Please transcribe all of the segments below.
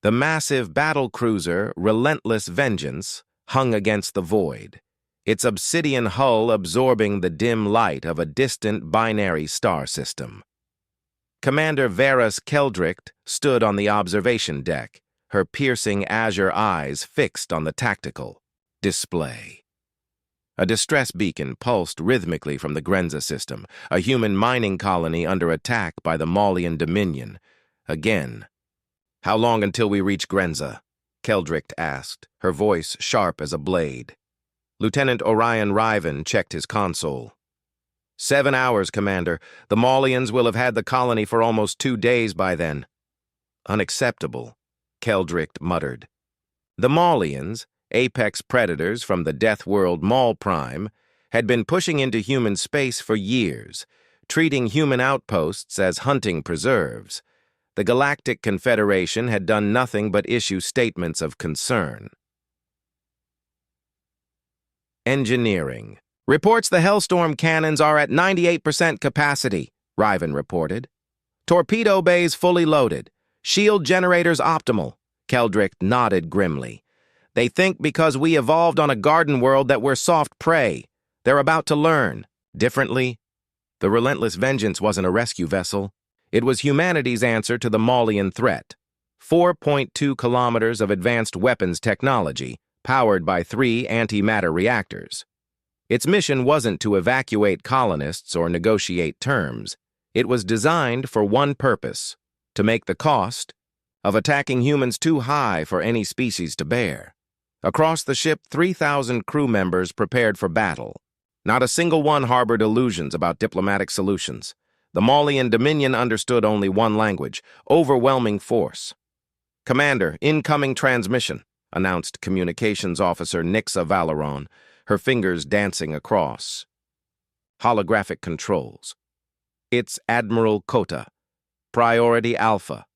The massive battle cruiser, Relentless Vengeance, hung against the void, its obsidian hull absorbing the dim light of a distant binary star system. Commander Varus Keldricht stood on the observation deck, her piercing azure eyes fixed on the tactical display. A distress beacon pulsed rhythmically from the Grenza system, a human mining colony under attack by the Maulian Dominion. Again. "How long until we reach Grenza?" Keldricht asked, her voice sharp as a blade. Lieutenant Orion Riven checked his console. 7 hours, Commander. The Maulians will have had the colony for almost 2 days by then. Unacceptable, Keldricht muttered. The Maulians, apex predators from the Death World Maul Prime, had been pushing into human space for years, treating human outposts as hunting preserves. The Galactic Confederation had done nothing but issue statements of concern. Engineering. "Reports the Hellstorm cannons are at 98% capacity," Riven reported. "Torpedo bays fully loaded. Shield generators optimal." Keldricht nodded grimly. "They think because we evolved on a garden world that we're soft prey. They're about to learn. Differently." The Relentless Vengeance wasn't a rescue vessel. It was humanity's answer to the Maulian threat. 4.2 kilometers of advanced weapons technology, powered by 3 antimatter reactors. Its mission wasn't to evacuate colonists or negotiate terms. It was designed for one purpose: to make the cost of attacking humans too high for any species to bear. Across the ship, 3,000 crew members prepared for battle. Not a single one harbored illusions about diplomatic solutions. The Maulian Dominion understood only one language: overwhelming force. "Commander, incoming transmission," announced Communications Officer Nixa Valeron, her fingers dancing across. Holographic controls. "It's Admiral Kota. Priority Alpha."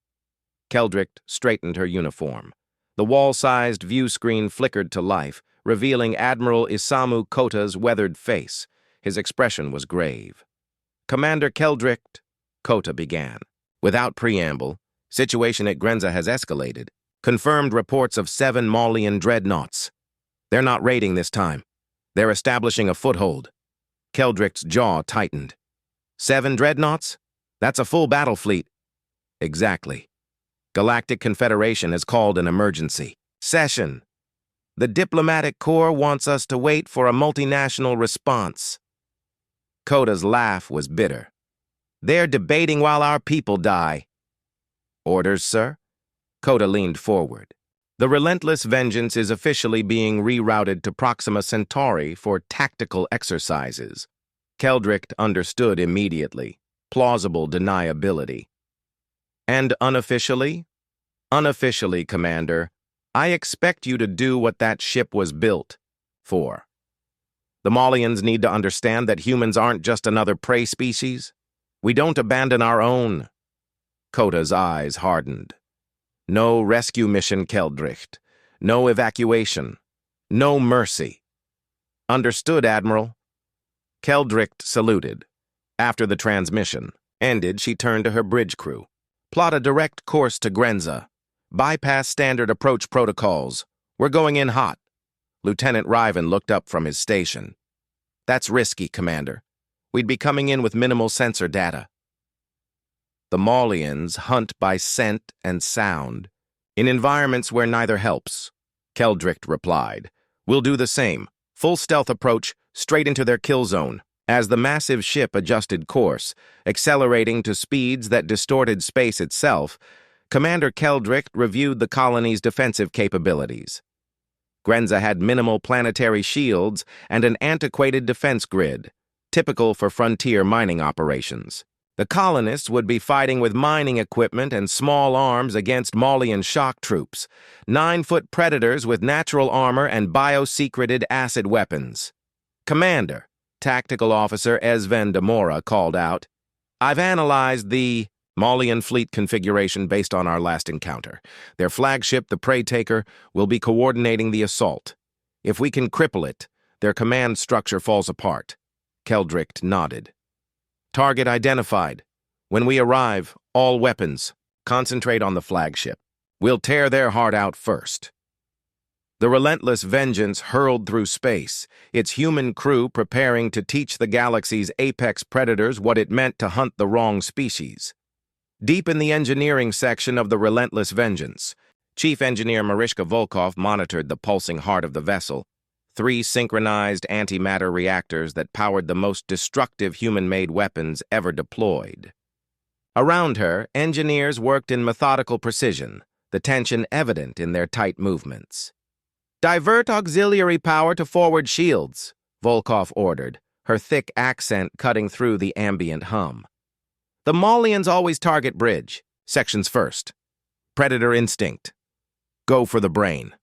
Keldricht straightened her uniform. The wall-sized view screen flickered to life, revealing Admiral Isamu Kota's weathered face. His expression was grave. "Commander Keldricht," Kota began. "Without preamble, situation at Grenza has escalated. Confirmed reports of 7 Maulian dreadnoughts. They're not raiding this time. They're establishing a foothold." Keldricht's jaw tightened. 7 dreadnoughts? That's a full battle fleet." "Exactly. Galactic Confederation has called an emergency session. The diplomatic corps wants us to wait for a multinational response." Kota's laugh was bitter. "They're debating while our people die." "Orders, sir?" Kota leaned forward. "The Relentless Vengeance is officially being rerouted to Proxima Centauri for tactical exercises." Keldricht understood immediately. Plausible deniability. "And unofficially?" "Unofficially, Commander, I expect you to do what that ship was built for. The Maulians need to understand that humans aren't just another prey species. We don't abandon our own." Kota's eyes hardened. "No rescue mission, Keldricht. No evacuation. No mercy." "Understood, Admiral." Keldricht saluted. After the transmission ended, she turned to her bridge crew. "Plot a direct course to Grenza. Bypass standard approach protocols. We're going in hot." Lieutenant Riven looked up from his station. "That's risky, Commander. We'd be coming in with minimal sensor data." The Maulians hunt by scent and sound, in environments where neither helps. Keldricht replied. "We'll do the same. Full stealth approach, straight into their kill zone." As the massive ship adjusted course, accelerating to speeds that distorted space itself, Commander Keldricht reviewed the colony's defensive capabilities. Grenza had minimal planetary shields and an antiquated defense grid, typical for frontier mining operations. The colonists would be fighting with mining equipment and small arms against Maulian shock troops, 9-foot predators with natural armor and biosecreted acid weapons. "Commander," Tactical Officer Esven Demora called out, "I've analyzed the Maulian fleet configuration based on our last encounter. Their flagship, the Prey Taker, will be coordinating the assault. If we can cripple it, their command structure falls apart." Keldricht nodded. "Target identified. When we arrive, all weapons. Concentrate on the flagship." We'll tear their heart out first. The relentless vengeance hurled through space, its human crew preparing to teach the galaxy's apex predators what it meant to hunt the wrong species. Deep in the engineering section of the relentless vengeance, Chief Engineer Mariska Volkov monitored the pulsing heart of the vessel, 3 synchronized antimatter reactors that powered the most destructive human-made weapons ever deployed. Around her, engineers worked in methodical precision, the tension evident in their tight movements. "Divert auxiliary power to forward shields," Volkov ordered, her thick accent cutting through the ambient hum. "The Maulians always target bridge. Sections first. Predator instinct. Go for the brain."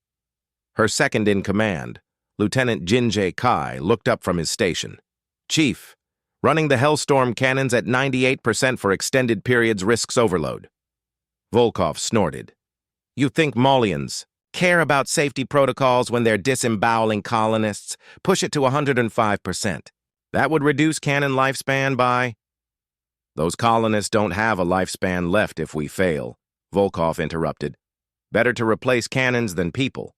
Her second-in-command, Lieutenant Jinjae Kai, looked up from his station. "Chief, running the Hellstorm cannons at 98% for extended periods risks overload." Volkov snorted. "You think Maulians care about safety protocols when they're disemboweling colonists? Push it to 105%. That would reduce cannon lifespan by—" "Those colonists don't have a lifespan left if we fail," Volkov interrupted. "Better to replace cannons than people."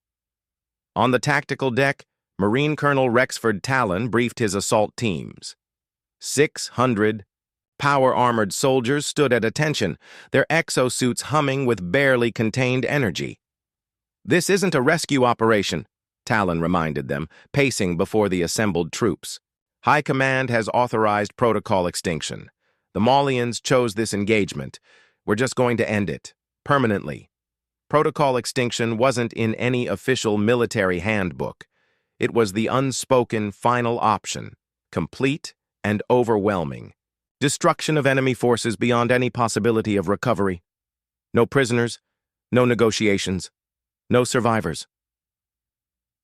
On the tactical deck, Marine Colonel Rexford Talon briefed his assault teams. 600 power-armored soldiers stood at attention, their exosuits humming with barely contained energy. "This isn't a rescue operation," Talon reminded them, pacing before the assembled troops. "High Command has authorized protocol extinction. The Maulians chose this engagement. We're just going to end it, permanently." Protocol extinction wasn't in any official military handbook. It was the unspoken final option, complete and overwhelming. Destruction of enemy forces beyond any possibility of recovery. No prisoners, no negotiations, no survivors.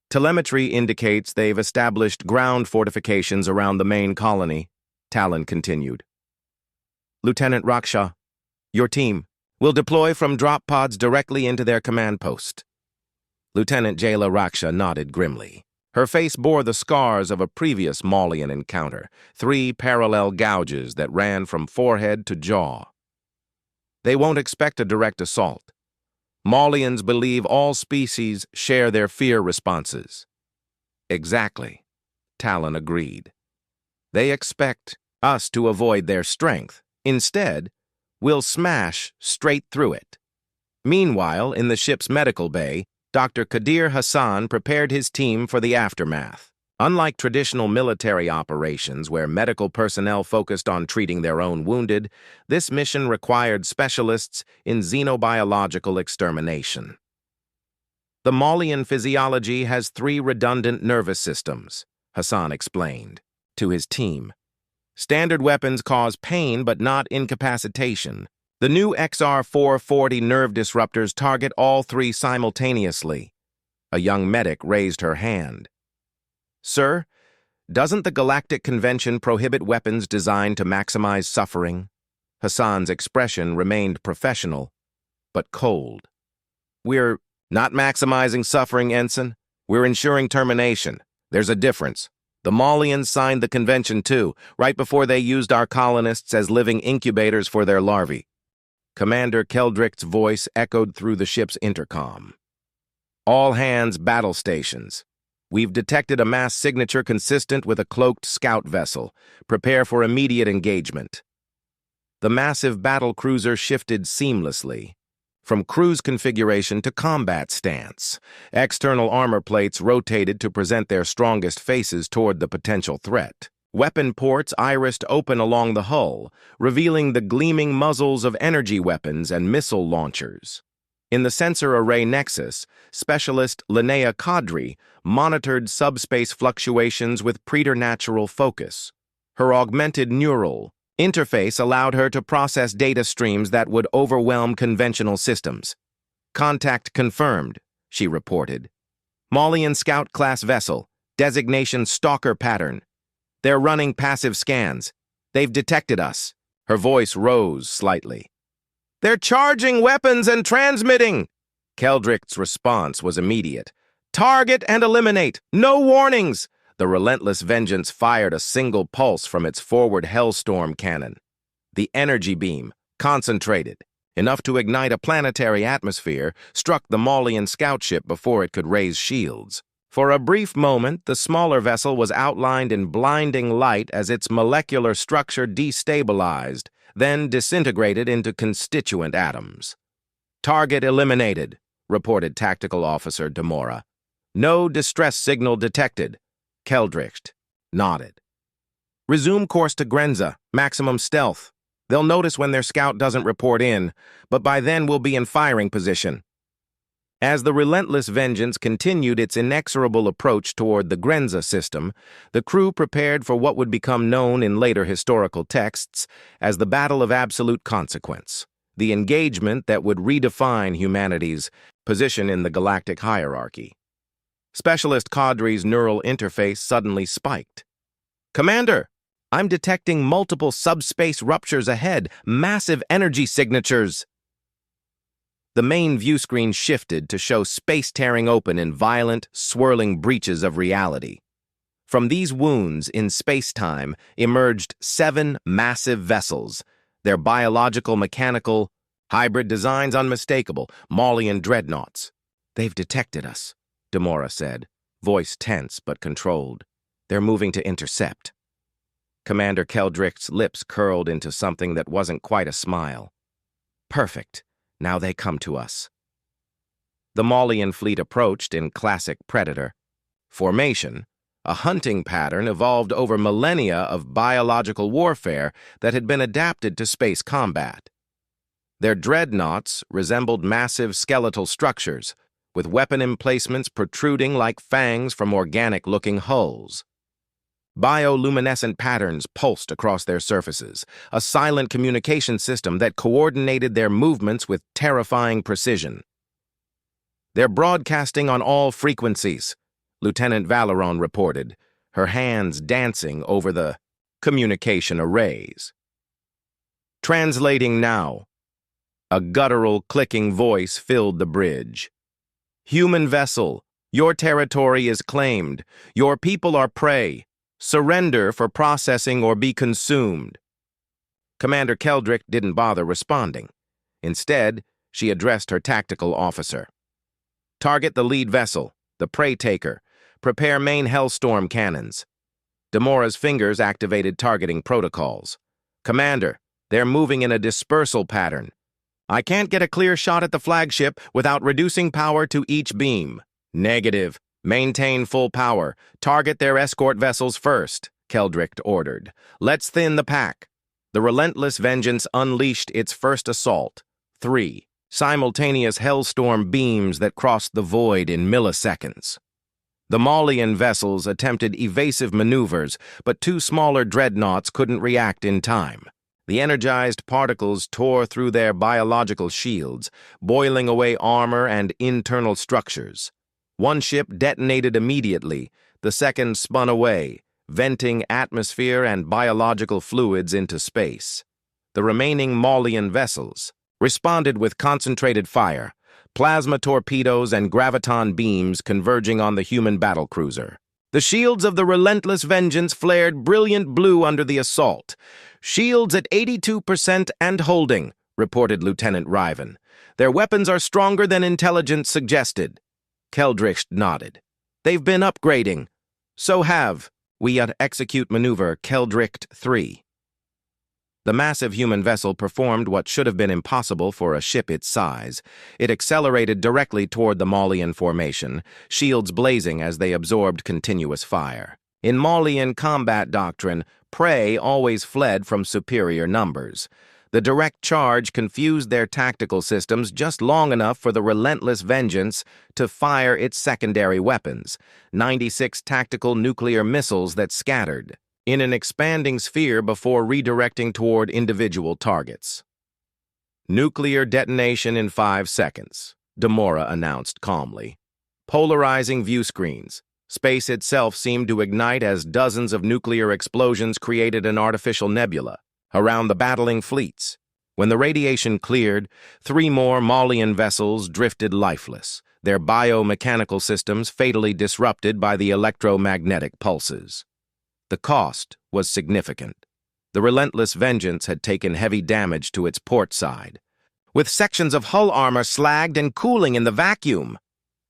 "Telemetry indicates they've established ground fortifications around the main colony," Talon continued. "Lieutenant Raksha, your team will deploy from drop pods directly into their command post." Lieutenant Jayla Raksha nodded grimly. Her face bore the scars of a previous Maulian encounter, 3 parallel gouges that ran from forehead to jaw. "They won't expect a direct assault. Maulians believe all species share their fear responses." "Exactly," Talon agreed. "They expect us to avoid their strength. Instead, we'll smash straight through it." Meanwhile, in the ship's medical bay, Dr. Qadir Hassan prepared his team for the aftermath. Unlike traditional military operations where medical personnel focused on treating their own wounded, this mission required specialists in xenobiological extermination. "The Maulian physiology has 3 redundant nervous systems," Hassan explained to his team. "Standard weapons cause pain but not incapacitation. The new XR-440 nerve disruptors target all 3 simultaneously." A young medic raised her hand. "Sir, doesn't the Galactic Convention prohibit weapons designed to maximize suffering?" Hassan's expression remained professional, but cold. "We're not maximizing suffering, Ensign. We're ensuring termination. There's a difference. The Maulians signed the convention too, right before they used our colonists as living incubators for their larvae." Commander Keldrick's voice echoed through the ship's intercom. "All hands battle stations. We've detected a mass signature consistent with a cloaked scout vessel. Prepare for immediate engagement." The massive battle cruiser shifted seamlessly, from cruise configuration to combat stance. External armor plates rotated to present their strongest faces toward the potential threat. Weapon ports irised open along the hull, revealing the gleaming muzzles of energy weapons and missile launchers. In the sensor array nexus, specialist Linnea Kadri monitored subspace fluctuations with preternatural focus. Her augmented neural interface allowed her to process data streams that would overwhelm conventional systems. "Contact confirmed," she reported. "Maulian Scout-class vessel, designation Stalker pattern. They're running passive scans. They've detected us." Her voice rose slightly. "They're charging weapons and transmitting!" Keldrick's response was immediate. "Target and eliminate! No warnings!" The relentless vengeance fired a single pulse from its forward Hellstorm cannon. The energy beam, concentrated, enough to ignite a planetary atmosphere, struck the Maulian scout ship before it could raise shields. For a brief moment, the smaller vessel was outlined in blinding light as its molecular structure destabilized, then disintegrated into constituent atoms. "Target eliminated," reported Tactical Officer Demora. "No distress signal detected." Keldricht nodded. "Resume course to Grenza, maximum stealth. They'll notice when their scout doesn't report in, but by then we'll be in firing position." As the relentless Vengeance continued its inexorable approach toward the Grenza system, the crew prepared for what would become known in later historical texts as the Battle of Absolute Consequence, the engagement that would redefine humanity's position in the galactic hierarchy. Specialist Cadre's neural interface suddenly spiked. "Commander, I'm detecting multiple subspace ruptures ahead, massive energy signatures." The main view screen shifted to show space tearing open in violent, swirling breaches of reality. From these wounds in space-time emerged 7 massive vessels, their biological, mechanical, hybrid designs unmistakable, Maulian dreadnoughts. "They've detected us," Demora said, voice tense but controlled. "They're moving to intercept." Commander Keldricht's lips curled into something that wasn't quite a smile. "Perfect. Now they come to us." The Maulian fleet approached in classic Predator formation, a hunting pattern evolved over millennia of biological warfare that had been adapted to space combat. Their dreadnoughts resembled massive skeletal structures, with weapon emplacements protruding like fangs from organic-looking hulls. Bioluminescent patterns pulsed across their surfaces, a silent communication system that coordinated their movements with terrifying precision. "They're broadcasting on all frequencies," Lieutenant Valeron reported, her hands dancing over the communication arrays. "Translating now." A guttural, clicking voice filled the bridge. "Human vessel, your territory is claimed. Your people are prey. Surrender for processing or be consumed." Commander Keldricht didn't bother responding. Instead, she addressed her tactical officer. "Target the lead vessel, the prey taker. Prepare main Hellstorm cannons." Demora's fingers activated targeting protocols. "Commander, they're moving in a dispersal pattern. I can't get a clear shot at the flagship without reducing power to each beam." "Negative. Maintain full power. Target their escort vessels first," Keldricht ordered. "Let's thin the pack." The relentless Vengeance unleashed its first assault. 3 simultaneous Hellstorm beams that crossed the void in milliseconds. The Maulian vessels attempted evasive maneuvers, but 2 smaller dreadnoughts couldn't react in time. The energized particles tore through their biological shields, boiling away armor and internal structures. One ship detonated immediately, the second spun away, venting atmosphere and biological fluids into space. The remaining Maulian vessels responded with concentrated fire, plasma torpedoes and graviton beams converging on the human battlecruiser. The shields of the relentless Vengeance flared brilliant blue under the assault. "Shields at 82% and holding," reported Lieutenant Riven. "Their weapons are stronger than intelligence suggested." Keldricht nodded. "They've been upgrading." "So have we at Execute Maneuver Keldricht 3. The massive human vessel performed what should have been impossible for a ship its size. It accelerated directly toward the Maulian formation, shields blazing as they absorbed continuous fire. In Maulian combat doctrine, prey always fled from superior numbers. The direct charge confused their tactical systems just long enough for the relentless Vengeance to fire its secondary weapons, 96 tactical nuclear missiles that scattered in an expanding sphere before redirecting toward individual targets. "Nuclear detonation in 5 seconds, Demora announced calmly. Polarizing view screens. Space itself seemed to ignite as dozens of nuclear explosions created an artificial nebula around the battling fleets. When the radiation cleared, 3 more Maulian vessels drifted lifeless, their biomechanical systems fatally disrupted by the electromagnetic pulses. The cost was significant. The relentless Vengeance had taken heavy damage to its port side. with sections of hull armor slagged and cooling in the vacuum.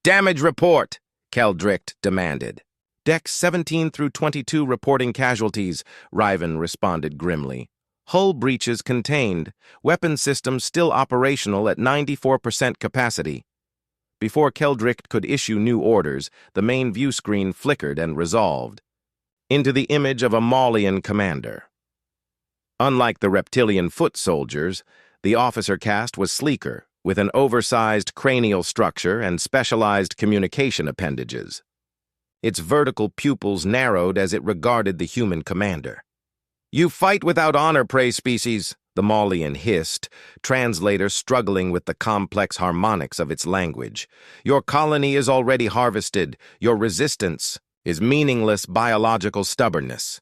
"Damage report," Keldricht demanded. "Decks 17 through 22 reporting casualties," Riven responded grimly. "Hull breaches contained. Weapon systems still operational at 94% capacity." Before Keldricht could issue new orders, the main view screen flickered and resolved into the image of a Maulian commander. Unlike the reptilian foot soldiers, the officer caste was sleeker, with an oversized cranial structure and specialized communication appendages. Its vertical pupils narrowed as it regarded the human commander. "You fight without honor, prey species," the Maulian hissed, translator struggling with the complex harmonics of its language. "Your colony is already harvested. Your resistance is meaningless biological stubbornness."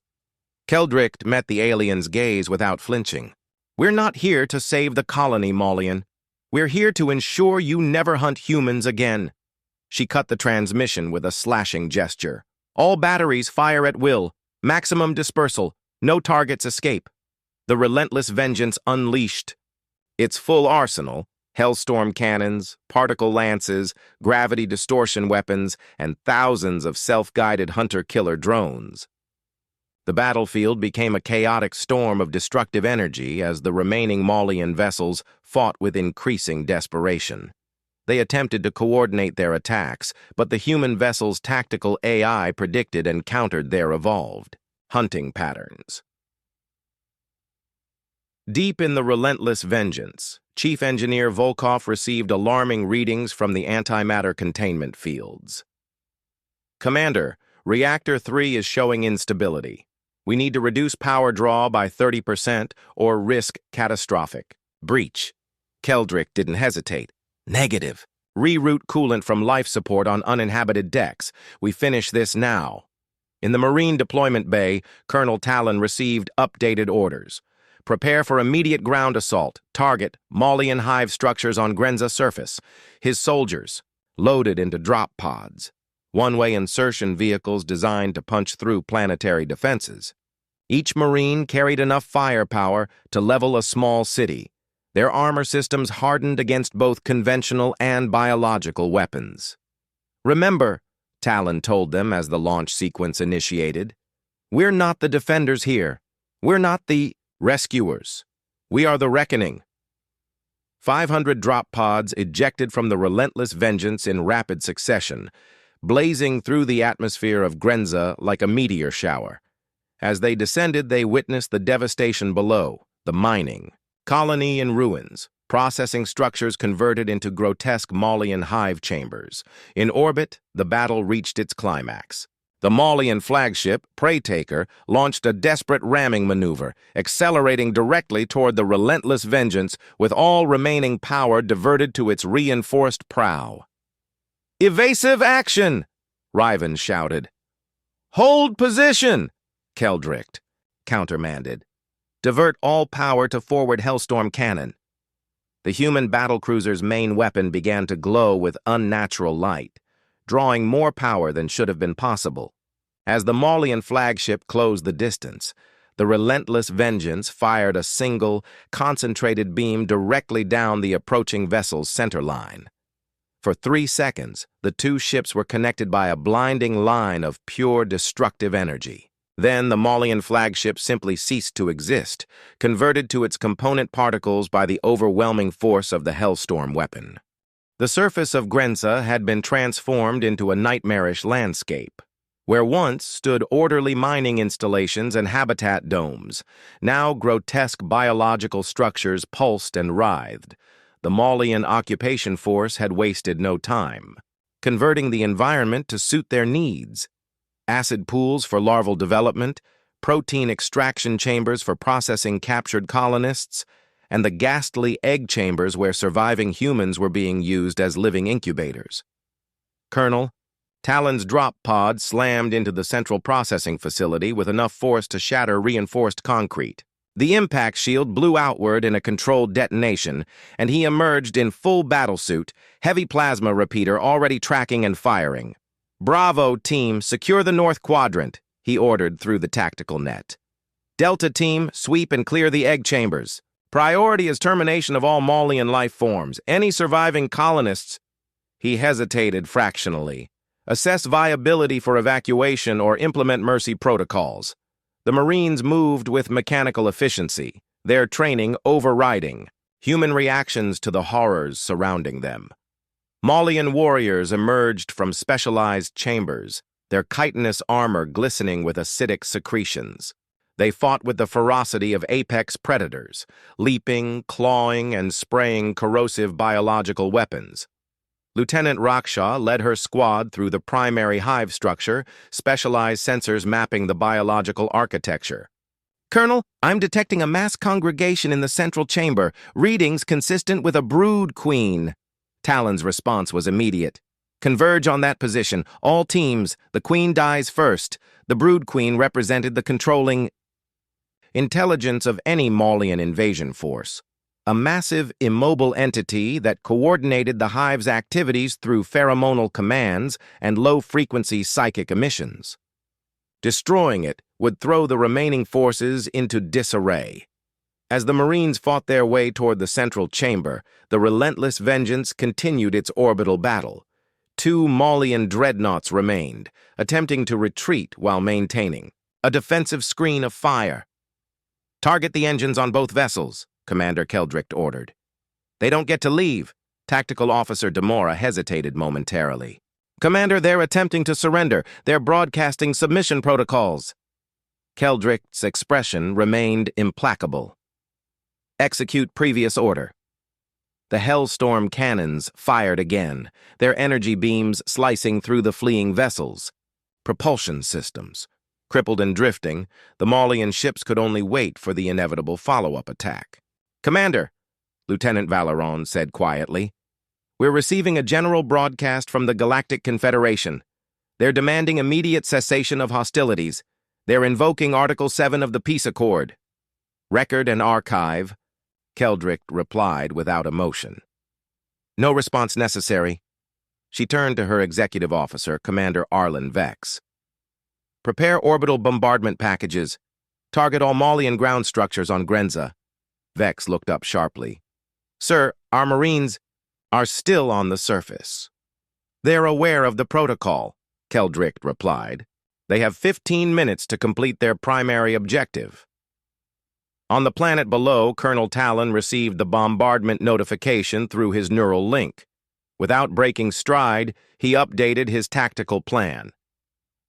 Keldricht met the alien's gaze without flinching. "We're not here to save the colony, Maulian. We're here to ensure you never hunt humans again." She cut the transmission with a slashing gesture. "All batteries fire at will. Maximum dispersal. No targets escape." The relentless vengeance unleashed its full arsenal: hellstorm cannons, particle lances, gravity distortion weapons, and thousands of self-guided hunter-killer drones. The battlefield became a chaotic storm of destructive energy as the remaining Maulian vessels fought with increasing desperation. They attempted to coordinate their attacks, but the human vessel's tactical AI predicted and countered their evolved hunting patterns. Deep in the relentless vengeance, Chief Engineer Volkov received alarming readings from the antimatter containment fields. "Commander, Reactor 3 is showing instability. We need to reduce power draw by 30% or risk catastrophic breach." Keldricht didn't hesitate. "Negative. Reroute coolant from life support on uninhabited decks. We finish this now." In the Marine Deployment Bay, Colonel Talon received updated orders. "Prepare for immediate ground assault. Target Maulian hive structures on Grenza surface. His soldiers, loaded into drop pods. One-way insertion vehicles designed to punch through planetary defenses. Each Marine carried enough firepower to level a small city. Their armor systems hardened against both conventional and biological weapons." "Remember," Talon told them as the launch sequence initiated, "we're not the defenders here. We're not the rescuers. We are the reckoning." 500 drop pods ejected from the relentless vengeance in rapid succession, blazing through the atmosphere of Grenza like a meteor shower. As they descended, they witnessed the devastation below: the mining colony in ruins, processing structures converted into grotesque Maulian hive chambers. In orbit, the battle reached its climax. The Maulian flagship, Preytaker, launched a desperate ramming maneuver, accelerating directly toward the relentless vengeance with all remaining power diverted to its reinforced prow. "Evasive action!" Riven shouted. "Hold position!" Keldricht countermanded. "Divert all power to forward Hellstorm cannon." The human battlecruiser's main weapon began to glow with unnatural light, drawing more power than should have been possible. As the Maulian flagship closed the distance, the relentless vengeance fired a single, concentrated beam directly down the approaching vessel's center line. For 3 seconds, the two ships were connected by a blinding line of pure destructive energy. Then the Maulian flagship simply ceased to exist, converted to its component particles by the overwhelming force of the Hellstorm weapon. The surface of Grenza had been transformed into a nightmarish landscape. Where once stood orderly mining installations and habitat domes, now grotesque biological structures pulsed and writhed. The Maulian occupation force had wasted no time, converting the environment to suit their needs. Acid pools for larval development, protein extraction chambers for processing captured colonists, and the ghastly egg chambers where surviving humans were being used as living incubators. "Colonel, Talon's drop pod slammed into the central processing facility with enough force to shatter reinforced concrete. The impact shield blew outward in a controlled detonation, and he emerged in full battlesuit, heavy plasma repeater already tracking and firing. Bravo, team, secure the north quadrant," he ordered through the tactical net. "Delta team, sweep and clear the egg chambers. Priority is termination of all Maulian life forms. Any surviving colonists... He hesitated fractionally. Assess viability for evacuation or implement mercy protocols. The Marines moved with mechanical efficiency, their training overriding human reactions to the horrors surrounding them. Maulian warriors emerged from specialized chambers, their chitinous armor glistening with acidic secretions. They fought with the ferocity of apex predators, leaping, clawing, and spraying corrosive biological weapons. Lieutenant Raksha led her squad through the primary hive structure, specialized sensors mapping the biological architecture. Colonel, I'm detecting a mass congregation in the central chamber, readings consistent with a brood queen. Talon's response was immediate. Converge on that position. All teams, the queen dies first. The brood queen represented the controlling intelligence of any Maulian invasion force. A massive, immobile entity that coordinated the hive's activities through pheromonal commands and low-frequency psychic emissions. Destroying it would throw the remaining forces into disarray. As the Marines fought their way toward the central chamber, the relentless vengeance continued its orbital battle. 2 Maulian dreadnoughts remained, attempting to retreat while maintaining a defensive screen of fire. Target the engines on both vessels, Commander Keldrick ordered. They don't get to leave. Tactical Officer Demora hesitated momentarily. Commander, they're attempting to surrender. They're broadcasting submission protocols. Keldrick's expression remained implacable. Execute previous order. The Hellstorm cannons fired again, their energy beams slicing through the fleeing vessels. Propulsion systems. Crippled and drifting, the Maulian ships could only wait for the inevitable follow-up attack. Commander, Lieutenant Valeron said quietly, we're receiving a general broadcast from the Galactic Confederation. They're demanding immediate cessation of hostilities. They're invoking Article 7 of the Peace Accord. Record and archive, Keldrick replied without emotion. No response necessary. She turned to her executive officer, Commander Arlen Vex. Prepare orbital bombardment packages. Target all Maulian ground structures on Grenza. Vex looked up sharply. Sir, our Marines are still on the surface. They're aware of the protocol, Keldrick replied. They have 15 minutes to complete their primary objective. On the planet below, Colonel Talon received the bombardment notification through his neural link. Without breaking stride, he updated his tactical plan.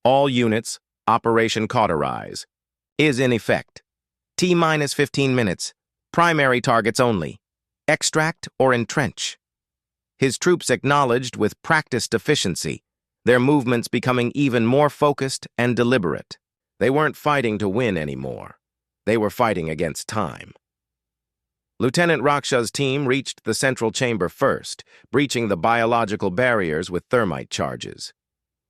All units, Operation Cauterize, is in effect. T-minus 15 minutes. Primary targets only. Extract or entrench. His troops acknowledged with practiced efficiency, their movements becoming even more focused and deliberate. They weren't fighting to win anymore. They were fighting against time. Lieutenant Raksha's team reached the central chamber first, breaching the biological barriers with thermite charges.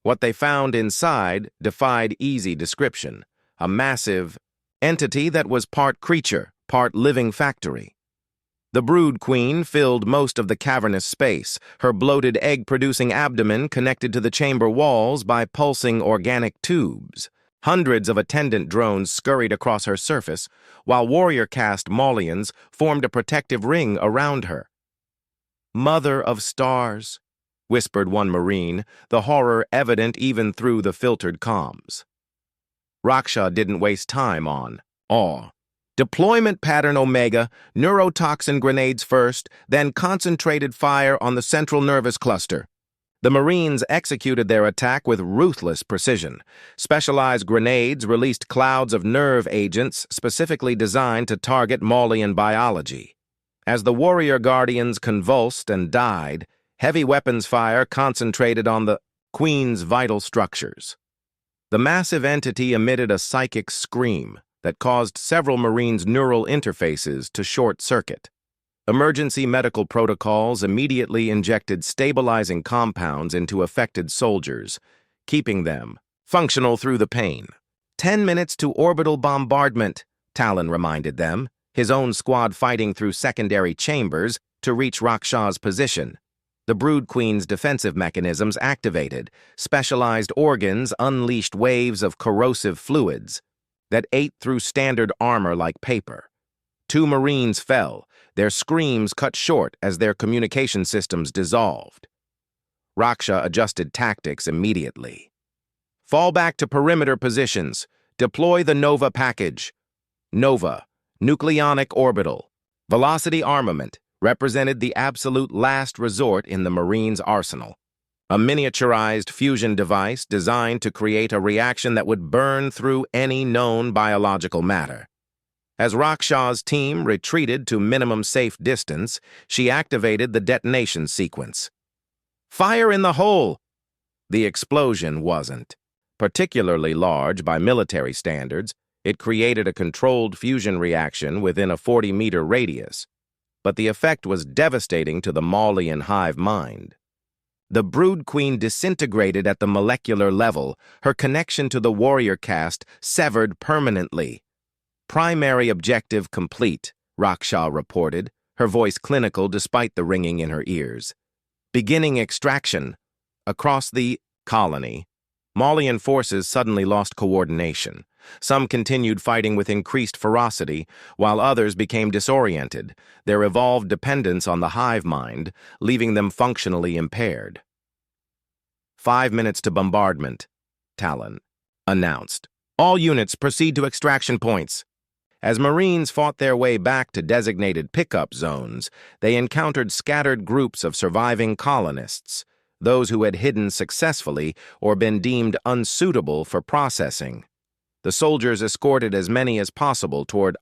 What they found inside defied easy description, a massive entity that was part creature, part living factory. The brood queen filled most of the cavernous space, her bloated egg-producing abdomen connected to the chamber walls by pulsing organic tubes. Hundreds of attendant drones scurried across her surface, while warrior-caste Maulians formed a protective ring around her. Mother of stars, whispered one Marine, the horror evident even through the filtered comms. Raksha didn't waste time on awe. Deployment pattern Omega, neurotoxin grenades first, then concentrated fire on the central nervous cluster. The Marines executed their attack with ruthless precision. Specialized grenades released clouds of nerve agents specifically designed to target Maulian biology. As the warrior guardians convulsed and died, heavy weapons fire concentrated on the Queen's vital structures. The massive entity emitted a psychic scream that caused several Marines' neural interfaces to short-circuit. Emergency medical protocols immediately injected stabilizing compounds into affected soldiers, keeping them functional through the pain. 10 minutes to orbital bombardment, Talon reminded them, his own squad fighting through secondary chambers to reach Raksha's position. The Brood Queen's defensive mechanisms activated, specialized organs unleashed waves of corrosive fluids that ate through standard armor like paper. 2 Marines fell, their screams cut short as their communication systems dissolved. Raksha adjusted tactics immediately. Fall back to perimeter positions. Deploy the Nova package. Nova, nucleonic orbital. Velocity armament represented the absolute last resort in the Marines' arsenal. A miniaturized fusion device designed to create a reaction that would burn through any known biological matter. As Raksha's team retreated to minimum safe distance, she activated the detonation sequence. Fire in the hole! The explosion wasn't particularly large by military standards. It created a controlled fusion reaction within a 40-meter radius, but the effect was devastating to the Maulian hive mind. The Brood Queen disintegrated at the molecular level, her connection to the warrior caste severed permanently. Primary objective complete, Raksha reported, her voice clinical despite the ringing in her ears. Beginning extraction. Across the colony, Maulian forces suddenly lost coordination. Some continued fighting with increased ferocity, while others became disoriented, their evolved dependence on the hive mind, leaving them functionally impaired. 5 minutes to bombardment, Talon announced. All units proceed to extraction points. As Marines fought their way back to designated pickup zones, they encountered scattered groups of surviving colonists, those who had hidden successfully or been deemed unsuitable for processing. The soldiers escorted as many as possible toward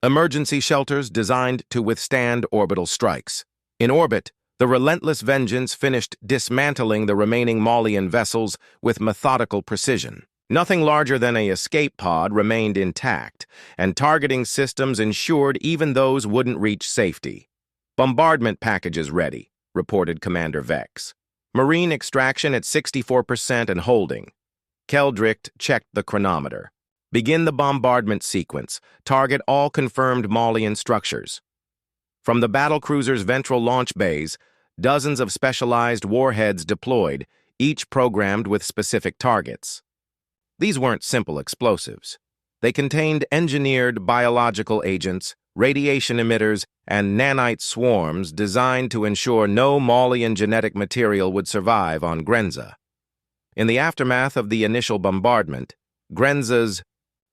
emergency shelters designed to withstand orbital strikes. In orbit, the relentless Vengeance finished dismantling the remaining Maulian vessels with methodical precision. Nothing larger than an escape pod remained intact, and targeting systems ensured even those wouldn't reach safety. Bombardment packages ready, reported Commander Vex. Marine extraction at 64% and holding. Keldricht checked the chronometer. Begin the bombardment sequence. Target all confirmed Maulian structures. From the battlecruiser's ventral launch bays, dozens of specialized warheads deployed, each programmed with specific targets. These weren't simple explosives. They contained engineered biological agents, radiation emitters, and nanite swarms designed to ensure no Maulian genetic material would survive on Grenza. In the aftermath of the initial bombardment, Grenza's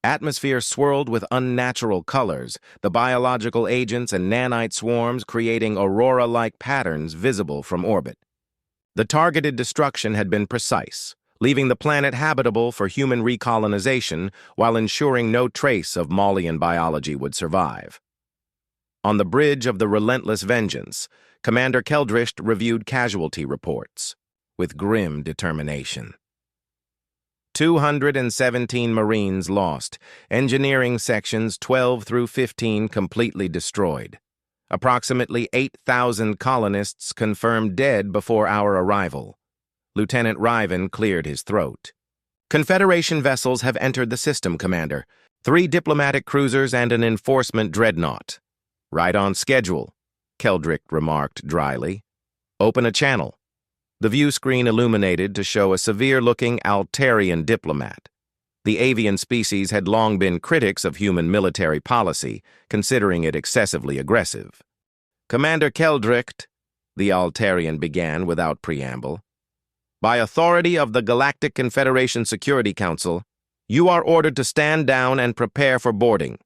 atmosphere swirled with unnatural colors, the biological agents and nanite swarms creating aurora-like patterns visible from orbit. The targeted destruction had been precise, leaving the planet habitable for human recolonization while ensuring no trace of Maulian biology would survive. On the bridge of the relentless Vengeance, Commander Keldricht reviewed casualty reports with grim determination. 217 Marines lost, engineering sections 12 through 15 completely destroyed. Approximately 8,000 colonists confirmed dead before our arrival. Lieutenant Riven cleared his throat. Confederation vessels have entered the system, Commander. 3 diplomatic cruisers and an enforcement dreadnought. Right on schedule, Keldricht remarked dryly. Open a channel. The view screen illuminated to show a severe-looking Altarian diplomat. The avian species had long been critics of human military policy, considering it excessively aggressive. Commander Keldricht, the Altarian began without preamble. By authority of the Galactic Confederation Security Council, you are ordered to stand down and prepare for boarding.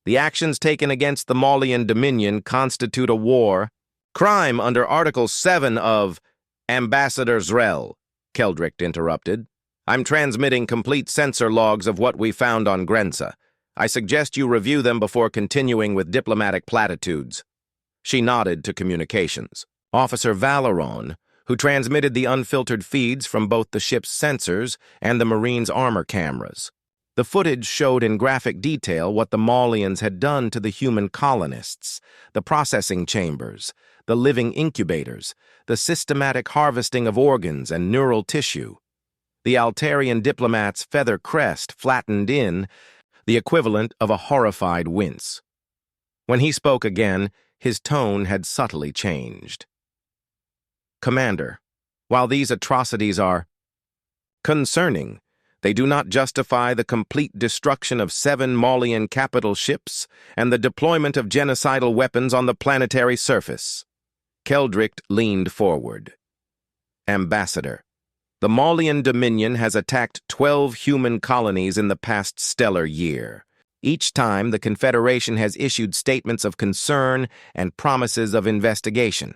The actions taken against the Maulian Dominion constitute a war, crime under Article 7 of Ambassador Zrel, Keldricht interrupted. I'm transmitting complete sensor logs of what we found on Grenza. I suggest you review them before continuing with diplomatic platitudes. She nodded to communications. Officer Valeron, who transmitted the unfiltered feeds from both the ship's sensors and the Marines' armor cameras. The footage showed in graphic detail what the Maulians had done to the human colonists, the processing chambers, the living incubators, the systematic harvesting of organs and neural tissue. The Altarian diplomat's feather crest flattened in, the equivalent of a horrified wince. When he spoke again, his tone had subtly changed. Commander, while these atrocities are concerning, They do not justify the complete destruction of 7 Maulian capital ships and the deployment of genocidal weapons on the planetary surface. Keldricht leaned forward. Ambassador, the Maulian Dominion has attacked 12 human colonies in the past stellar year. Each time, the Confederation has issued statements of concern and promises of investigation.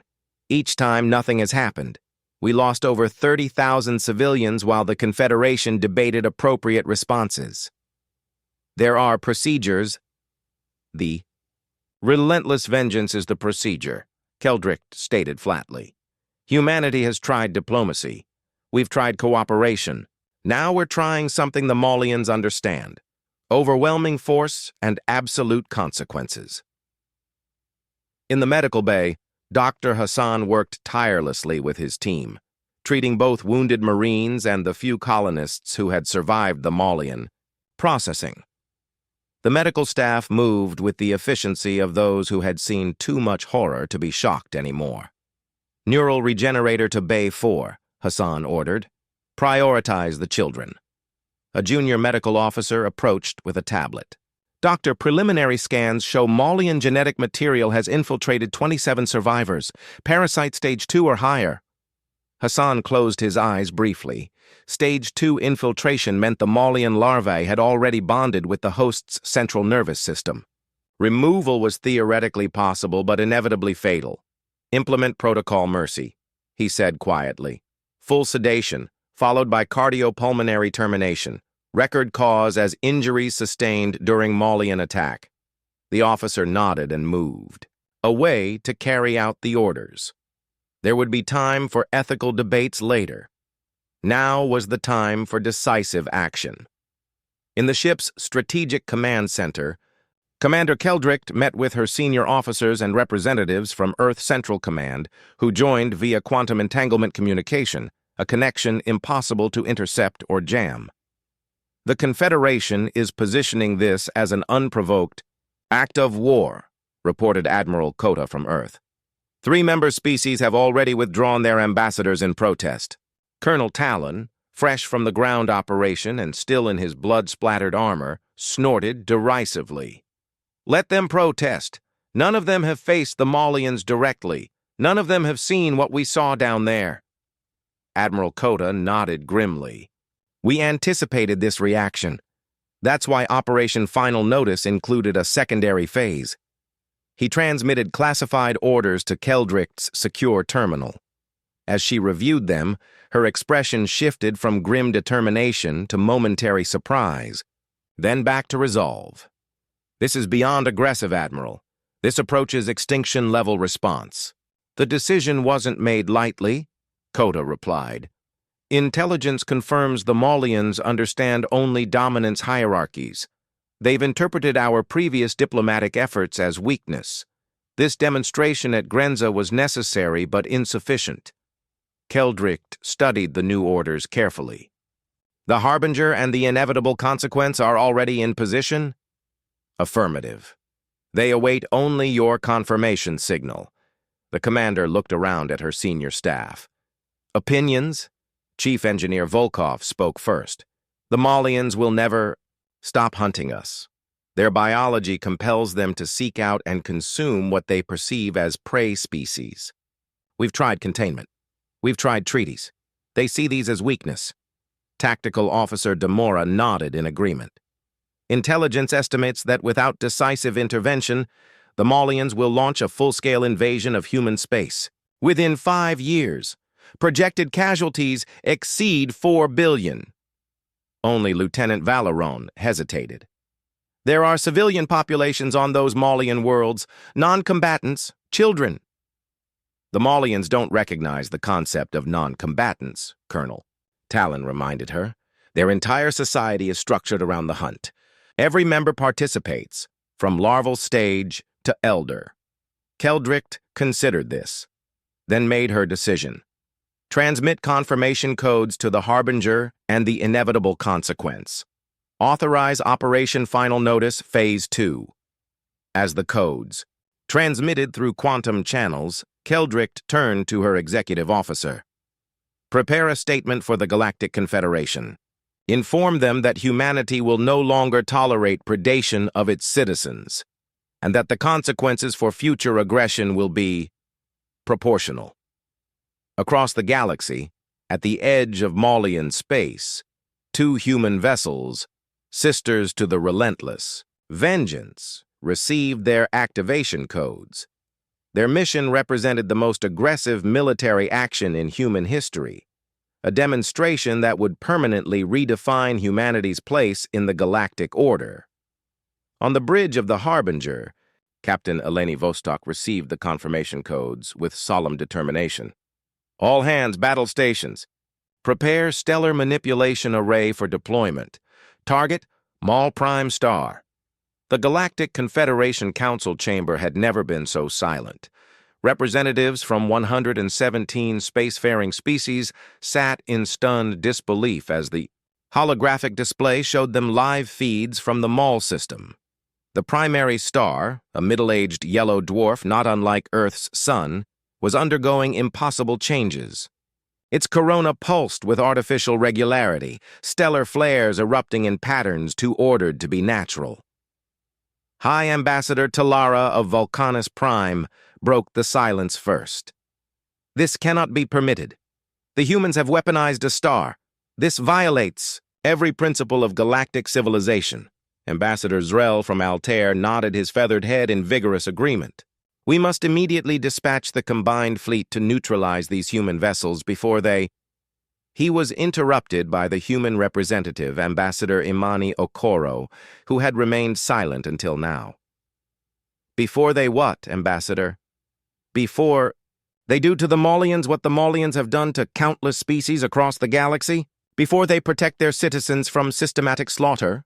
Each time, nothing has happened. We lost over 30,000 civilians while the Confederation debated appropriate responses. There are procedures. The relentless vengeance is the procedure, Keldricht stated flatly. Humanity has tried diplomacy. We've tried cooperation. Now we're trying something the Maulians understand. Overwhelming force and absolute consequences. In the medical bay, Dr. Hassan worked tirelessly with his team, treating both wounded Marines and the few colonists who had survived the Maulian. Processing. The medical staff moved with the efficiency of those who had seen too much horror to be shocked anymore. Neural regenerator to Bay 4, Hassan ordered. Prioritize the children. A junior medical officer approached with a tablet. Doctor, preliminary scans show Maulian genetic material has infiltrated 27 survivors, parasite stage 2 or higher. Hassan closed his eyes briefly. Stage 2 infiltration meant the Maulian larvae had already bonded with the host's central nervous system. Removal was theoretically possible but inevitably fatal. Implement Protocol Mercy, he said quietly. Full sedation, followed by cardiopulmonary termination. Record cause as injuries sustained during Maulian attack. The officer nodded and moved, away to carry out the orders. There would be time for ethical debates later. Now was the time for decisive action. In the ship's Strategic Command Center, Commander Keldricht met with her senior officers and representatives from Earth Central Command, who joined via quantum entanglement communication, a connection impossible to intercept or jam. The Confederation is positioning this as an unprovoked act of war, reported Admiral Kota from Earth. 3 member species have already withdrawn their ambassadors in protest. Colonel Talon, fresh from the ground operation and still in his blood-splattered armor, snorted derisively. Let them protest. None of them have faced the Maulians directly. None of them have seen what we saw down there. Admiral Kota nodded grimly. We anticipated this reaction. That's why Operation Final Notice included a secondary phase. He transmitted classified orders to Keldricht's secure terminal. As she reviewed them, her expression shifted from grim determination to momentary surprise, then back to resolve. This is beyond aggressive, Admiral. This approaches extinction-level response. The decision wasn't made lightly, Kota replied. Intelligence confirms the Maulians understand only dominance hierarchies. They've interpreted our previous diplomatic efforts as weakness. This demonstration at Grenza was necessary but insufficient. Keldricht studied the new orders carefully. The Harbinger and the inevitable consequence are already in position? Affirmative. They await only your confirmation signal. The commander looked around at her senior staff. Opinions? Chief Engineer Volkov spoke first. The Maulians will never stop hunting us. Their biology compels them to seek out and consume what they perceive as prey species. We've tried containment. We've tried treaties. They see these as weakness. Tactical Officer Demora nodded in agreement. Intelligence estimates that without decisive intervention, the Maulians will launch a full-scale invasion of human space. Within 5 years, projected casualties exceed 4 billion. Only Lieutenant Valeron hesitated. There are civilian populations on those Maulian worlds, non-combatants, children. The Maulians don't recognize the concept of non-combatants, Colonel. Talon reminded her. Their entire society is structured around the hunt. Every member participates, from larval stage to elder. Keldricht considered this, then made her decision. Transmit confirmation codes to the Harbinger and the inevitable consequence. Authorize Operation Final Notice Phase 2. As the codes transmitted through quantum channels, Keldricht turned to her executive officer. Prepare a statement for the Galactic Confederation. Inform them that humanity will no longer tolerate predation of its citizens, and that the consequences for future aggression will be proportional. Across the galaxy, at the edge of Maulian space, two human vessels, sisters to the relentless, Vengeance, received their activation codes. Their mission represented the most aggressive military action in human history, a demonstration that would permanently redefine humanity's place in the galactic order. On the bridge of the Harbinger, Captain Eleni Vostok received the confirmation codes with solemn determination. All hands, battle stations. Prepare stellar manipulation array for deployment. Target, Maul Prime Star. The Galactic Confederation Council chamber had never been so silent. Representatives from 117 spacefaring species sat in stunned disbelief as the holographic display showed them live feeds from the Maul system. The primary star, a middle-aged yellow dwarf not unlike Earth's sun, was undergoing impossible changes. Its corona pulsed with artificial regularity, stellar flares erupting in patterns too ordered to be natural. High Ambassador Talara of Vulcanus Prime broke the silence first. This cannot be permitted. The humans have weaponized a star. This violates every principle of galactic civilization. Ambassador Zrel from Altair nodded his feathered head in vigorous agreement. We must immediately dispatch the combined fleet to neutralize these human vessels before they... He was interrupted by the human representative, Ambassador Imani Okoro, who had remained silent until now. Before they what, Ambassador? Before they do to the Maulians what the Maulians have done to countless species across the galaxy? Before they protect their citizens from systematic slaughter?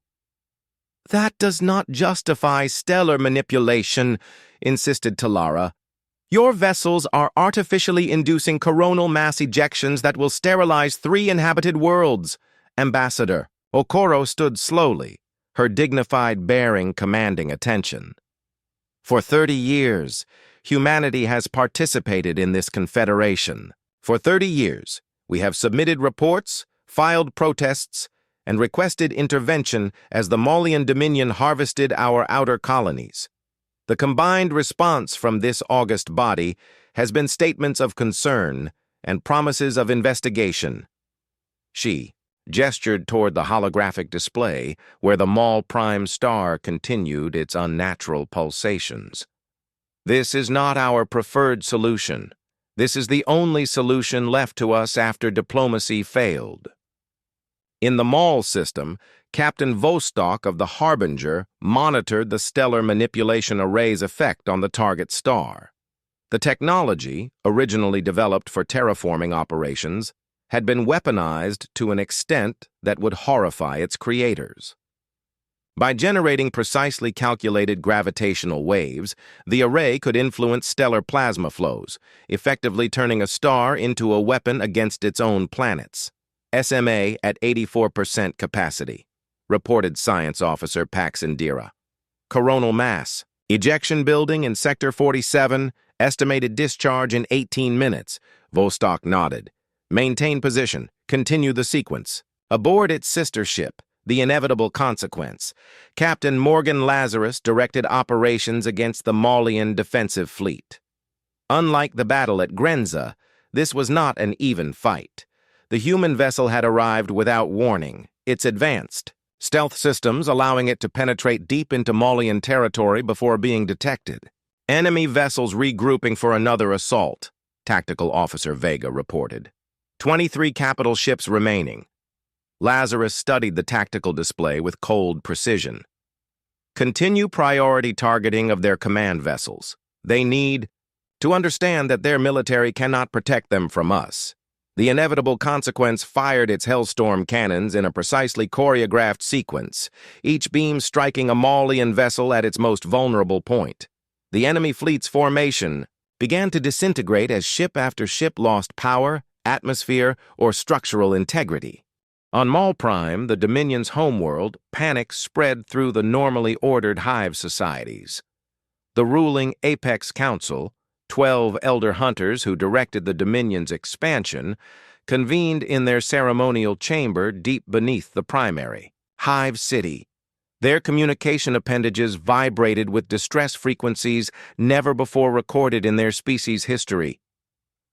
That does not justify stellar manipulation, insisted Talara. Your vessels are artificially inducing coronal mass ejections that will sterilize 3 inhabited worlds. Ambassador, Okoro stood slowly, her dignified bearing commanding attention. For 30 years, humanity has participated in this confederation. For 30 years, we have submitted reports, filed protests, and requested intervention as the Maulian Dominion harvested our outer colonies. The combined response from this august body has been statements of concern and promises of investigation. She gestured toward the holographic display where the Maul Prime Star continued its unnatural pulsations. This is not our preferred solution. This is the only solution left to us after diplomacy failed. In the Maul system, Captain Vostok of the Harbinger monitored the stellar manipulation array's effect on the target star. The technology, originally developed for terraforming operations, had been weaponized to an extent that would horrify its creators. By generating precisely calculated gravitational waves, the array could influence stellar plasma flows, effectively turning a star into a weapon against its own planets. SMA at 84% capacity, reported Science Officer Pax Indira. Coronal mass, ejection building in Sector 47, estimated discharge in 18 minutes. Vostok nodded. Maintain position, continue the sequence. Aboard its sister ship, the inevitable consequence, Captain Morgan Lazarus directed operations against the Maulian defensive fleet. Unlike the battle at Grenza, this was not an even fight. The human vessel had arrived without warning. It's advanced. Stealth systems allowing it to penetrate deep into Maulian territory before being detected. Enemy vessels regrouping for another assault, Tactical Officer Vega reported. 23 capital ships remaining. Lazarus studied the tactical display with cold precision. Continue priority targeting of their command vessels. They need to understand that their military cannot protect them from us. The inevitable consequence fired its Hellstorm cannons in a precisely choreographed sequence, each beam striking a Maulian vessel at its most vulnerable point. The enemy fleet's formation began to disintegrate as ship after ship lost power, atmosphere, or structural integrity. On Maul Prime, the Dominion's homeworld, panic spread through the normally ordered hive societies. The ruling Apex Council, 12 elder hunters who directed the Dominion's expansion, convened in their ceremonial chamber deep beneath the primary, Hive City. Their communication appendages vibrated with distress frequencies never before recorded in their species' history.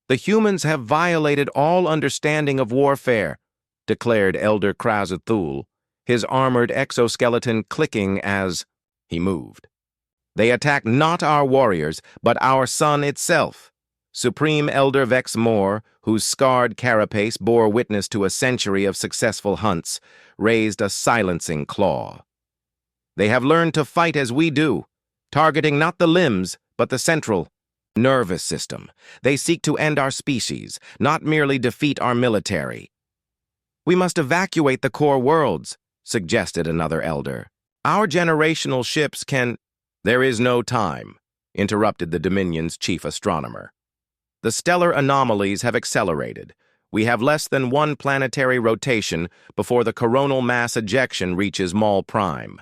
"The humans have violated all understanding of warfare," declared Elder Krazathul, his armored exoskeleton clicking as he moved. "They attack not our warriors, but our sun itself." Supreme Elder Vex Moore, whose scarred carapace bore witness to a century of successful hunts, raised a silencing claw. "They have learned to fight as we do, targeting not the limbs, but the central nervous system. They seek to end our species, not merely defeat our military." "We must evacuate the core worlds," suggested another elder. "Our generational ships can—" "There is no time," interrupted the Dominion's chief astronomer. "The stellar anomalies have accelerated. We have less than one planetary rotation before the coronal mass ejection reaches Mall Prime.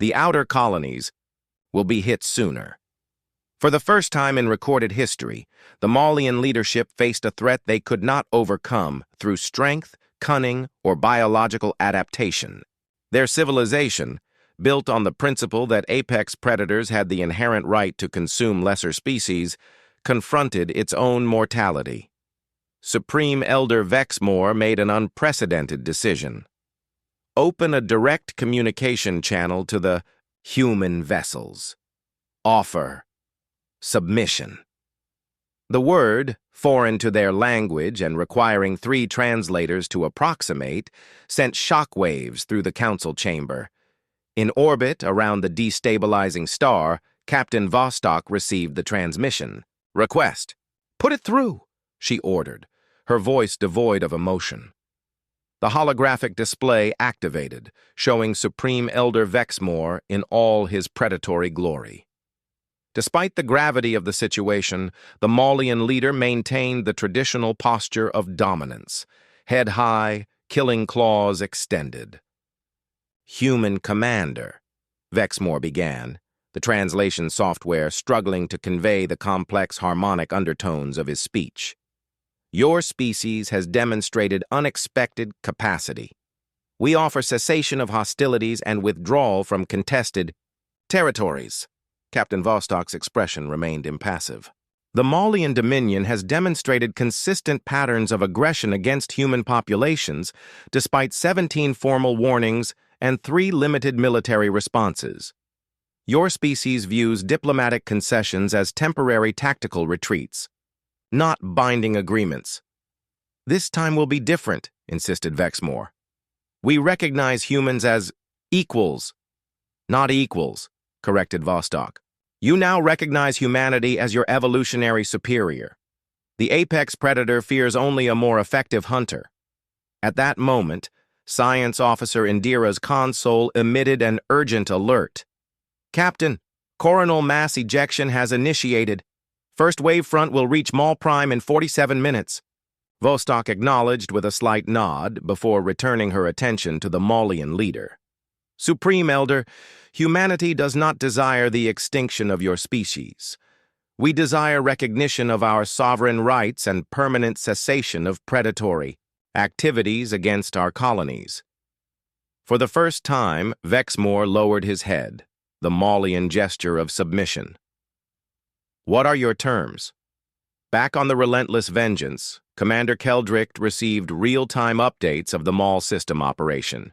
The outer colonies will be hit sooner." For the first time in recorded history, the Maulian leadership faced a threat they could not overcome through strength, cunning, or biological adaptation. Their civilization, built on the principle that apex predators had the inherent right to consume lesser species, confronted its own mortality. Supreme Elder Vexmore made an unprecedented decision. Open a direct communication channel to the human vessels. Offer submission. The word, foreign to their language and requiring 3 translators to approximate, sent shockwaves through the council chamber. In orbit around the destabilizing star, Captain Vostok received the transmission. "Request. Put it through," she ordered, her voice devoid of emotion. The holographic display activated, showing Supreme Elder Vexmore in all his predatory glory. Despite the gravity of the situation, the Maulian leader maintained the traditional posture of dominance, head high, killing claws extended. "Human commander," Vexmore began, the translation software struggling to convey the complex harmonic undertones of his speech. "Your species has demonstrated unexpected capacity. We offer cessation of hostilities and withdrawal from contested territories." Captain Vostok's expression remained impassive. "The Maulian Dominion has demonstrated consistent patterns of aggression against human populations, despite 17 formal warnings and 3 limited military responses. Your species views diplomatic concessions as temporary tactical retreats, not binding agreements." "This time will be different," insisted Vexmore. "We recognize humans as equals." "Not equals," corrected Vostok. "You now recognize humanity as your evolutionary superior. The apex predator fears only a more effective hunter." At that moment, Science Officer Indira's console emitted an urgent alert. "Captain, coronal mass ejection has initiated. First wavefront will reach Mall Prime in 47 minutes. Vostok acknowledged with a slight nod before returning her attention to the Maulian leader. "Supreme Elder, humanity does not desire the extinction of your species. We desire recognition of our sovereign rights and permanent cessation of predatory activities against our colonies." For the first time, Vexmore lowered his head, the Maulian gesture of submission. "What are your terms?" Back on the Relentless Vengeance, Commander Keldrick received real-time updates of the Maul system operation.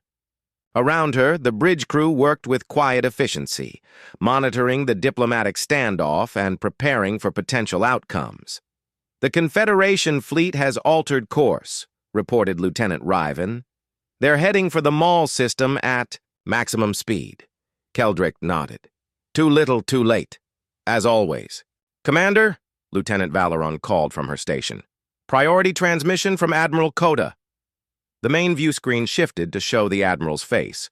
Around her, the bridge crew worked with quiet efficiency, monitoring the diplomatic standoff and preparing for potential outcomes. "The Confederation fleet has altered course," reported Lieutenant Riven. "They're heading for the Maul system at maximum speed." Keldrick nodded. "Too little, too late. As always." "Commander," Lieutenant Valeron called from her station. "Priority transmission from Admiral Coda." The main view screen shifted to show the Admiral's face.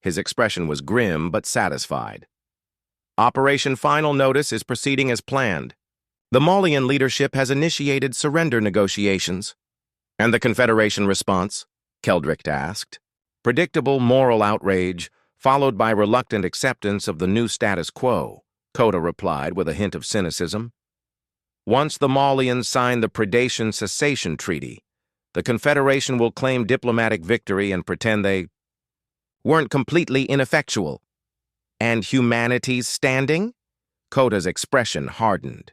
His expression was grim but satisfied. "Operation Final Notice is proceeding as planned. The Maulian leadership has initiated surrender negotiations." "And the Confederation response?" Keldrick asked. "Predictable moral outrage, followed by reluctant acceptance of the new status quo," Coda replied with a hint of cynicism. "Once the Maulians sign the Predation Cessation Treaty, The Confederation will claim diplomatic victory and pretend they weren't completely ineffectual. And humanity's standing? Koda's expression hardened.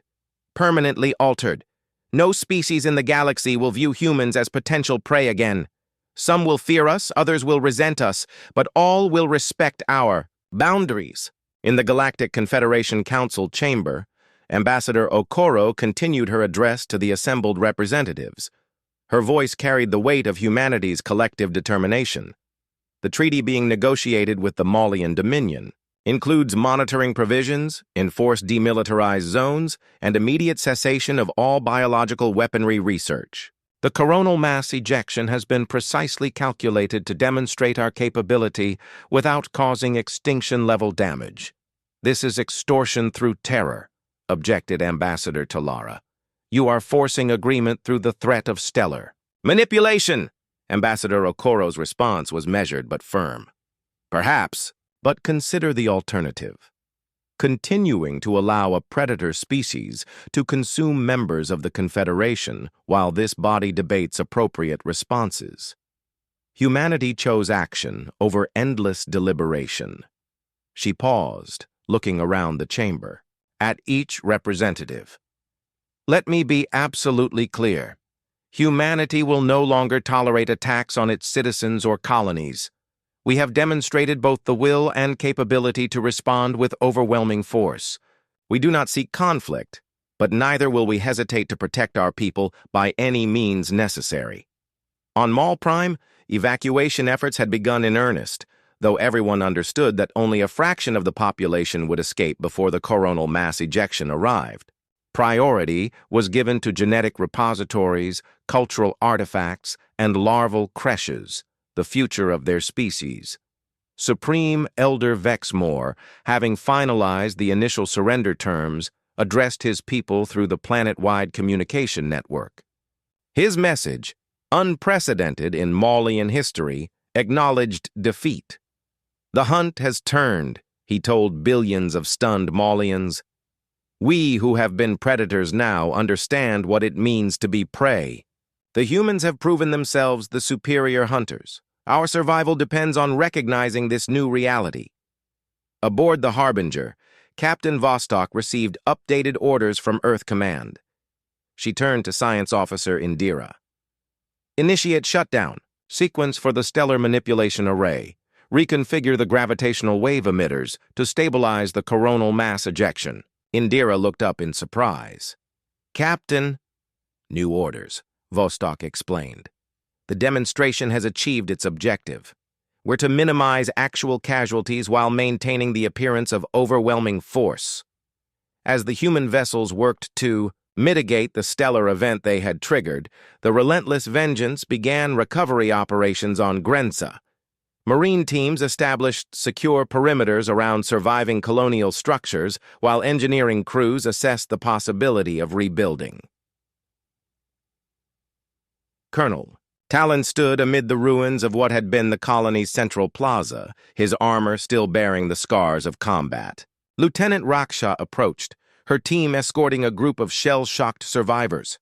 Permanently altered. No species in the galaxy will view humans as potential prey again. Some will fear us, others will resent us, but all will respect our boundaries. In the Galactic Confederation Council chamber, Ambassador Okoro continued her address to the assembled representatives. Her voice carried the weight of humanity's collective determination. The treaty being negotiated with the Maulian Dominion includes monitoring provisions, enforced demilitarized zones, and immediate cessation of all biological weaponry research. The coronal mass ejection has been precisely calculated to demonstrate our capability without causing extinction-level damage. This is extortion through terror, objected Ambassador Talara. You are forcing agreement through the threat of stellar manipulation. Ambassador Okoro's response was measured but firm. Perhaps, but consider the alternative. Continuing to allow a predator species to consume members of the Confederation while this body debates appropriate responses. Humanity chose action over endless deliberation. She paused, looking around the chamber, at each representative. Let me be absolutely clear. Humanity will no longer tolerate attacks on its citizens or colonies. We have demonstrated both the will and capability to respond with overwhelming force. We do not seek conflict, but neither will we hesitate to protect our people by any means necessary. On Maul Prime, evacuation efforts had begun in earnest, though everyone understood that only a fraction of the population would escape before the coronal mass ejection arrived. Priority was given to genetic repositories, cultural artifacts, and larval creches, the future of their species. Supreme Elder Vexmore, having finalized the initial surrender terms, addressed his people through the planet-wide communication network. His message, unprecedented in Maulian history, acknowledged defeat. The hunt has turned, he told billions of stunned Maulians. We who have been predators now understand what it means to be prey. The humans have proven themselves the superior hunters. Our survival depends on recognizing this new reality. Aboard the Harbinger, Captain Vostok received updated orders from Earth Command. She turned to Science Officer Indira. Initiate shutdown. Sequence for the stellar manipulation array. Reconfigure the gravitational wave emitters to stabilize the coronal mass ejection. Indira looked up in surprise. Captain, new orders, Vostok explained. The demonstration has achieved its objective. We're to minimize actual casualties while maintaining the appearance of overwhelming force. As the human vessels worked to mitigate the stellar event they had triggered, the Relentless Vengeance began recovery operations on Grenza. Marine teams established secure perimeters around surviving colonial structures, while engineering crews assessed the possibility of rebuilding. Colonel, Talon stood amid the ruins of what had been the colony's central plaza, his armor still bearing the scars of combat. Lieutenant Raksha approached, her team escorting a group of shell-shocked survivors.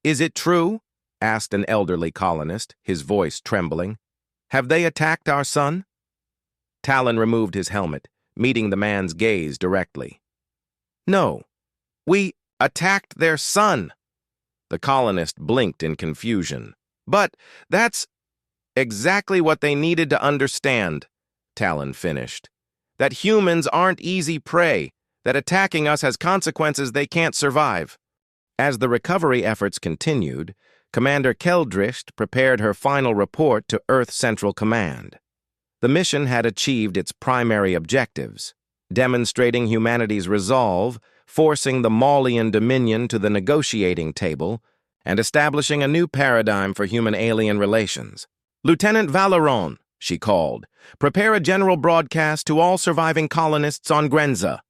Is it true? Asked an elderly colonist, his voice trembling. Have they attacked our son? Talon removed his helmet, meeting the man's gaze directly. No, we attacked their son. The colonist blinked in confusion. But that's exactly what they needed to understand, Talon finished. That humans aren't easy prey, that attacking us has consequences they can't survive. As the recovery efforts continued, Commander Keldrisht prepared her final report to Earth Central Command. The mission had achieved its primary objectives, demonstrating humanity's resolve, forcing the Maulian Dominion to the negotiating table, and establishing a new paradigm for human-alien relations. Lieutenant Valeron, she called, prepare a general broadcast to all surviving colonists on Grenza.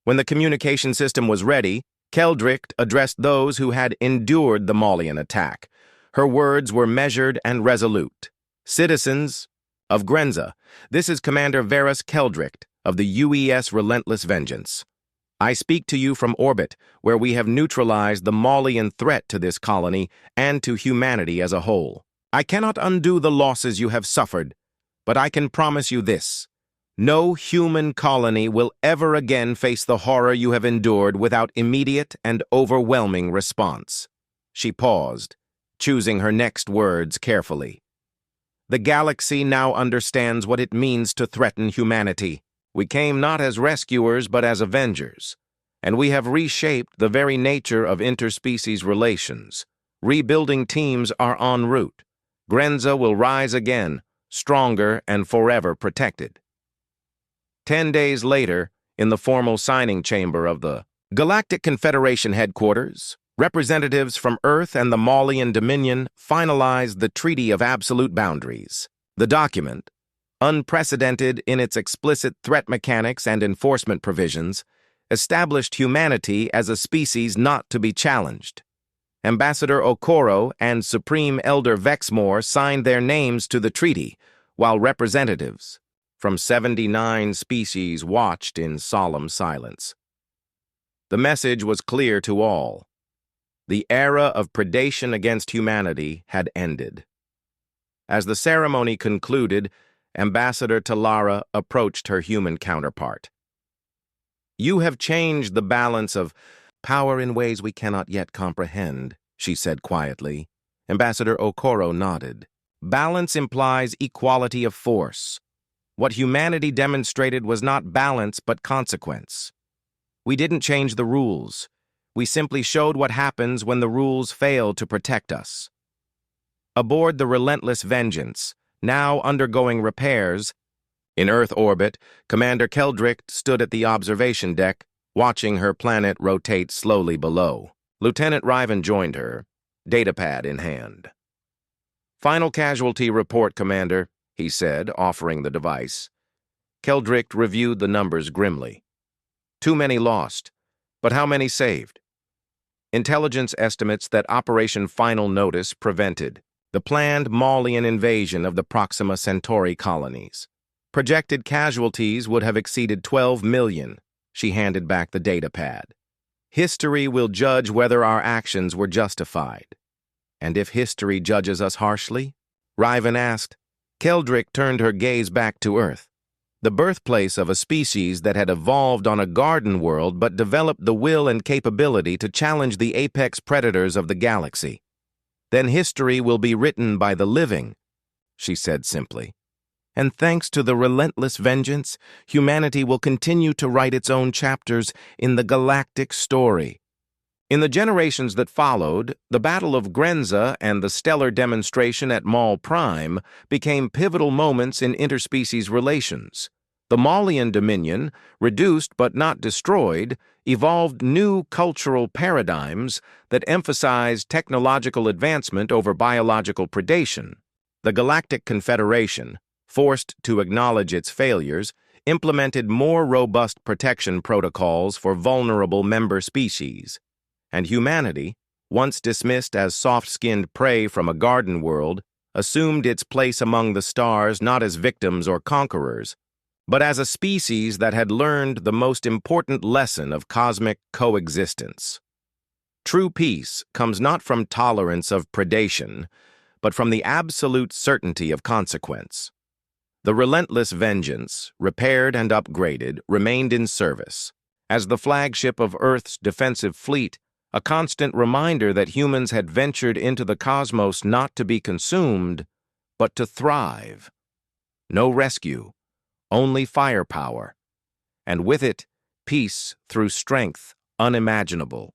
When the communication system was ready, Keldrisht addressed those who had endured the Maulian attack. Her words were measured and resolute. Citizens of Grenza, this is Commander Varus Keldrisht of the UES Relentless Vengeance. I speak to you from orbit, where we have neutralized the Maulian threat to this colony and to humanity as a whole. I cannot undo the losses you have suffered, but I can promise you this. No human colony will ever again face the horror you have endured without immediate and overwhelming response. She paused, choosing her next words carefully. The galaxy now understands what it means to threaten humanity. We came not as rescuers but as avengers, and we have reshaped the very nature of interspecies relations. Rebuilding teams are en route. Grenza will rise again, stronger and forever protected. 10 days later, in the formal signing chamber of the Galactic Confederation headquarters, representatives from Earth and the Maulian Dominion finalized the Treaty of Absolute Boundaries. The document, unprecedented in its explicit threat mechanics and enforcement provisions, established humanity as a species not to be challenged. Ambassador Okoro and Supreme Elder Vexmore signed their names to the treaty, while representatives from 79 species watched in solemn silence. The message was clear to all. The era of predation against humanity had ended. As the ceremony concluded, Ambassador Talara approached her human counterpart. "You have changed the balance of power in ways we cannot yet comprehend," she said quietly. Ambassador Okoro nodded. "Balance implies equality of force. What humanity demonstrated was not balance but consequence. We didn't change the rules. We simply showed what happens when the rules fail to protect us." Aboard the Relentless Vengeance, now undergoing repairs, in Earth orbit, Commander Keldrick stood at the observation deck, watching her planet rotate slowly below. Lieutenant Riven joined her, datapad in hand. "Final casualty report, Commander," he said, offering the device. Keldrick reviewed the numbers grimly. "Too many lost, but how many saved?" Intelligence estimates that Operation Final Notice prevented the planned Maulian invasion of the Proxima Centauri colonies. Projected casualties would have exceeded 12 million. She handed back the datapad. "History will judge whether our actions were justified." "And if history judges us harshly?" Riven asked. Keldrick turned her gaze back to Earth, the birthplace of a species that had evolved on a garden world but developed the will and capability to challenge the apex predators of the galaxy. "Then history will be written by the living," she said simply. "And thanks to the relentless vengeance, humanity will continue to write its own chapters in the galactic story." In the generations that followed, the Battle of Grenza and the stellar demonstration at Maul Prime became pivotal moments in interspecies relations. The Maulian Dominion, reduced but not destroyed, evolved new cultural paradigms that emphasized technological advancement over biological predation. The Galactic Confederation, forced to acknowledge its failures, implemented more robust protection protocols for vulnerable member species. And humanity, once dismissed as soft-skinned prey from a garden world, assumed its place among the stars not as victims or conquerors, but as a species that had learned the most important lesson of cosmic coexistence. True peace comes not from tolerance of predation, but from the absolute certainty of consequence. The Relentless Vengeance, repaired and upgraded, remained in service, as the flagship of Earth's defensive fleet, a constant reminder that humans had ventured into the cosmos not to be consumed, but to thrive. No rescue, only firepower, and with it, peace through strength unimaginable.